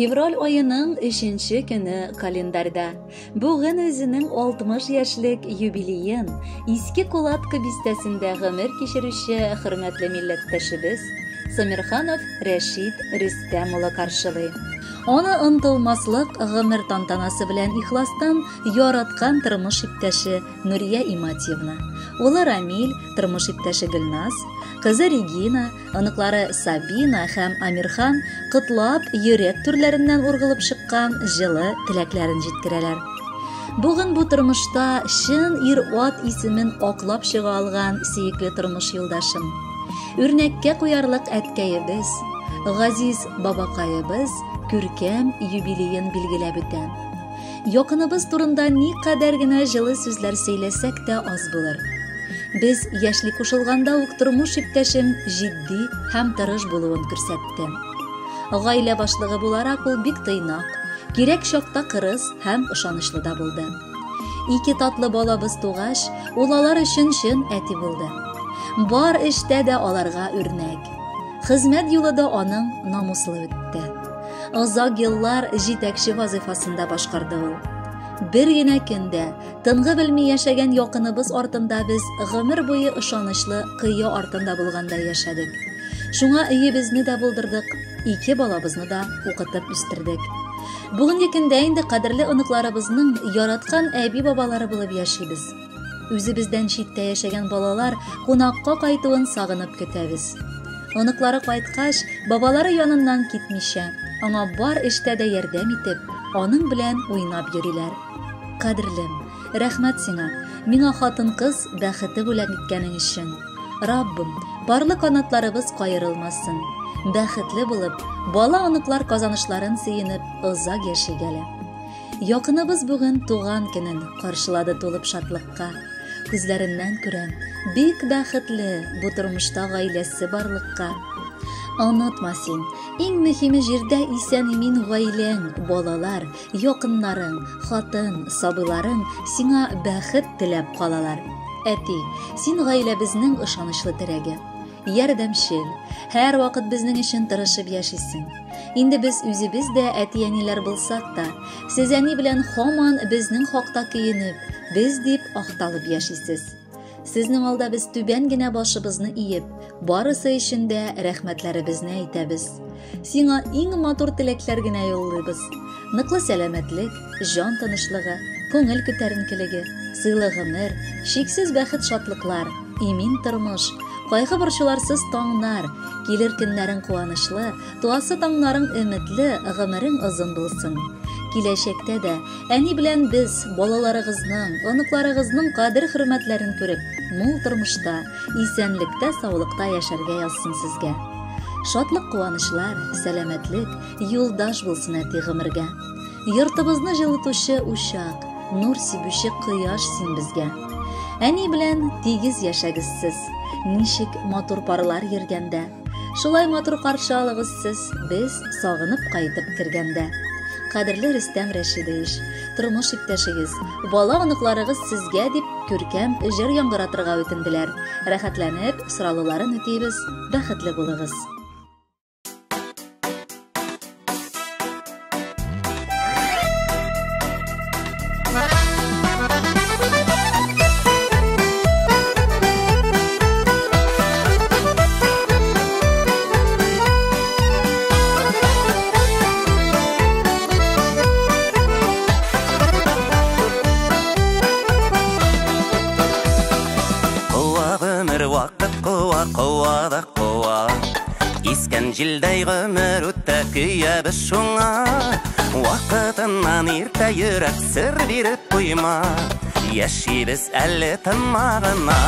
Fevral ayının 3-nче көне календарда. Bugün özünün 60 yaşlık юбилейін Иски Кулатка бистәсендә гомер кичерүче хөрмәтле милләттәшебез Самирханов Рәшид Рөстәм улы каршылый. Аны онытылмаслык гомер тантанасы белән ихластан яраткан тормыш иптәше Нурия Иматьевна, улы Рамил, тормыш иптәше Гөлназ, кызы Регина, аныклары Сабина һәм Амирхан кытлап йөрәк түрләреннән ургылып чыккан җылы теләкләрен җиткерәләр. Бүген бу тормышта шын ир-ат исемен аклап чыга алган сөекле тормыш юлдашым, үрнәккә куярлык әткәебез, газиз бабакаебыз күркәм юбилейын билгеләп үтә. Якыныбыз турында никадәр генә җылы сүзләр сөйләсәк тә аз булыр. Без яшьли кушылганда ук тормыш иптәшем җитди һәм тырыш булуын күрсәтте. Гаилә башлыгы буларак ул бик тыйнак, кирәк чакта кырыс һәм ышанычлы да булды. Ике татлы балабыз тугач, ул алар өчен чын әти булды. Бар эштә дә аларга үрнәк. Хезмәт юлы да аның намуслы үтте. Озак еллар җитәкче вазифасында башкарды ул. Бер генә көндә тынгы белми яшәгән якыныбыз артында без гомер буе ышанычлы кыя артында булганда яшәдек. Шуңа өебезне дә булдырдык, ике балабызны да укытып үстердек. Бүгенге көндә инде кадерле оныкларыбызның яраткан әби-бабалары булып яшибез. Үзебездән читтә яшәгән балалар кунакка кайтуын сагынып көтәбез. Оныклары кайткач, бабалары яныннан китмичә, аңа бар эштә дә ярдәм итеп, аның белән уйнап йөриләр. Кадерлем, рәхмәт сиңа, миңа хатын-кыз бәхете бүләк иткәнең өчен. Раббым, барлы канатларыбыз кайрылмасын. Бәхетле булып, бала-оныклар казанышларын сөенеп, озак яшигәле. Якыныбыз бүген туган көнен каршылады тулып шатлыкка. Күзләреннән күрәм, бик бәхетле бу тормышта гаиләсе барлыкка. Онытма син, иң мөһиме җирдә исән-имин гаиләң, балалар, якыннарың, хатын, сабыйларың сиңа бәхет теләп калалар. Әти, син гаиләбезнең ышанычлы терәге, ярдәмчел, һәр вакыт безнең өчен тырышып яшисең. Инде без үзебез дә әти-әниләр булсак та, сез әни белән һаман безнең хакта көенеп, без дип акталып яшисез. Сезнең алда без түбән генә башыбызны иеп, барысы өчен дә рәхмәтләребезне әйтәбез. Сиңа иң матур теләкләр генә юллыйбыз. Ныклы сәламәтлек, җан тынычлыгы, күңел күтәренкелеге, сыйлы гомер, шиксез бәхет шатлыклар, имин тормыш, кайгы борчуларсыз таңнар, килер көннәрең куанычлы, туасы таңнарың өметле, гомерең озын булсын. Киләчәктә дә әни белән без балаларыгызның, оныкларыгызның кадер-хөрмәтләрен күреп, мул тормышта, исәнлектә, саулыкта яшәргә язсын сезгә. Шатлык, куанычлар, сәламәтлек юлдаш булсын әти гомергә. Йортыбызны җылытучы учак, нур сибүче кояш син безгә. Әни белән тигез яшәгез сез, ничек матур парлар йөргәндә. Шулай матур каршы алыгыз сез, без сагынып кайтып кергәндә. Кадерле Рөстәм Рәшидович, тормыш иптәшегез, бала-оныкларыгыз сезгә дип күркәм җыр яңгыратырга үтенделәр. Рәхәтләнеп, сорауларын үтибез. Бәхетле булыгыз. Искән җилдәй гомер үтә көябез шуңа. Вакытыннан иртә йөрәк сер биреп куйма. Яшибез әле тынмагына.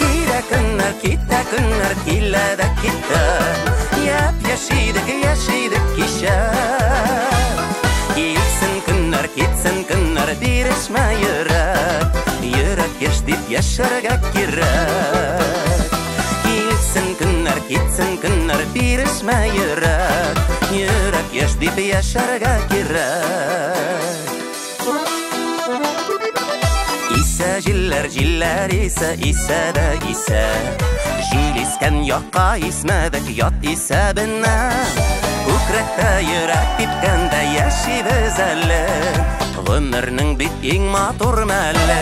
Килә көннәр, китә көннәр, килә дә китә. Яшидек кичә. Китсен көннәр, бирешмә йөрәк. Йөрәк яшь дип яшәргә кирәк. Китсен көннәр, бирешмә йөрәк. Йөрәк яшь дип яшәргә кирәк. Исә җилләр исә дә исә. Җил искән якка исмәдек ят исәбенә. Күк Күкрәктә йөрәк типкәндә яшибез әле, гомернең бит иң матур мәле.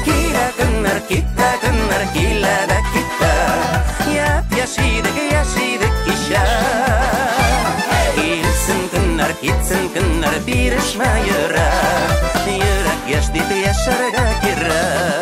Килә көннәр, китә көннәр, килә дә китә, яшидек кичә. Килсен көннәр, китсен көннәр, бирешмә йөрәк, йөрәк яшь дип яшәргә кирәк.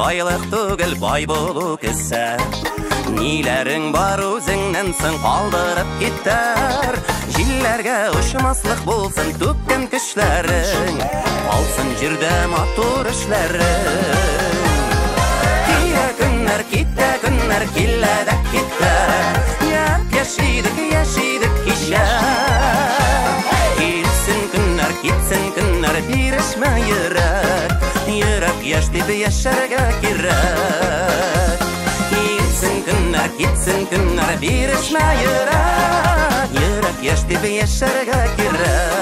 Байлык түгел, бай болу кесә. Ниләрең бар үзеңнән соң калдырып китәр. Җилләргә очмаслык булсын түккән көчләрең, алсын җирдә матур эшләрең. Килә көннәр, китә көннәр, килә дә китә, яшидек кичә. Килсен көннәр, китсен көннәр, бирешмә йөрәк, йөрәк яшь дип яшәргә кирәк. Килсен көннәр, китсен көннәр, бирешмә йөрәк, йөрәк яшь дип яшәргә кирәк.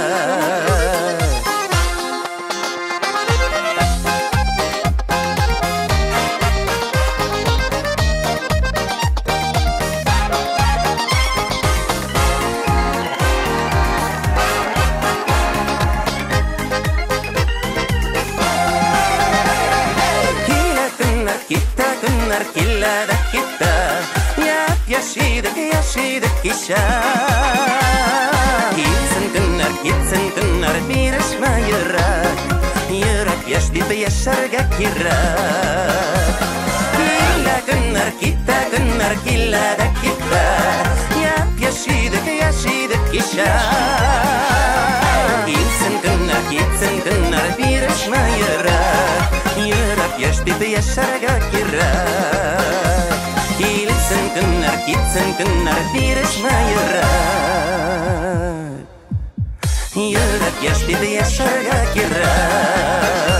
Килә дә китә, яшидек кичә. Килсен көннәр, китсен көннәр, бирешмә йөрәк, йөрәк яшь дип яшәргә кирәк. Килә көннәр, китә көннәр, килә дә китә, яшидек кичә. Килсен көннәр, китсен көннәр, бирешмә йөрәк, йөрәк яшь дип яшәргә кирәк. Килсен көннәр, китсен көннәр, бирешмә йөрәк, йөрәк яшь дип яшәргә кирәк.